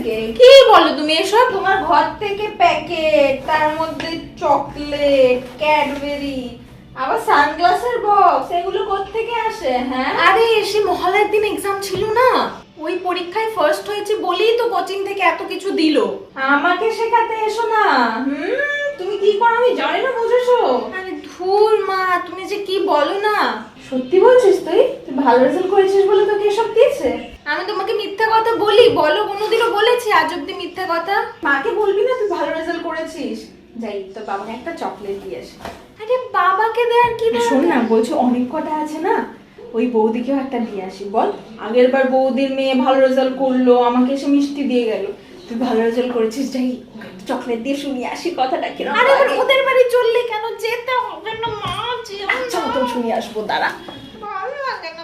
থেকে। কি বলো তুমি এসব? তোমার ঘর থেকে প্যাকেট, তার মধ্যে চকলেট, ক্যাডবেরি, আবার সানগ্লাসের বক্স, এগুলো কোত্থেকে আসে? হ্যাঁ, আরে সে মহালয়ার দিন এক্সাম ছিল না, ওই পরীক্ষায় ফার্স্ট হয়েছে বলেই তো কোচিং থেকে এত কিছু দিল। আমাকে শেখাতে এসো না। তুমি কি করো আমি জানি না, বুঝেছো? আরে ধুর মা, তুমি যে কি বলো না। সত্যি বলছিস? তুই ভালো রেজাল্ট করেছিস বলে তোকে এসব দিয়েছে? আমি তোমাকে মিথ্যা কথা বলি? বলো, কোনোদিনও বলেছি আজ অব্দি মিথ্যা কথা? মাকে বলবি না তুই ভালো রেজাল্ট করেছিস? যাই তোর বাবাকে একটা চকলেট দিয়ে আসি। আরে বাবাকে দেয়ার কি দরকার? শোন না, বলছো অনেক কটা আছে না, ওই বৌদিকেও একটা দিয়ে আসি। বল, আগের বার বৌদির মেয়ে ভালো রেজাল্ট করলো, আমাকে এসে মিষ্টি দিয়ে গেল, তুই ভালো রেজাল্ট করেছিস, যাই চকলেট দিয়ে শুনিয়ে আসি কথাটা কিরকম। আরে এবার ওদের বাড়ি চললে কেন? যেতে হবে না মা, আচ্ছা মতন শুনিয়ে আসবো, দাঁড়া। ভালো লাগে না।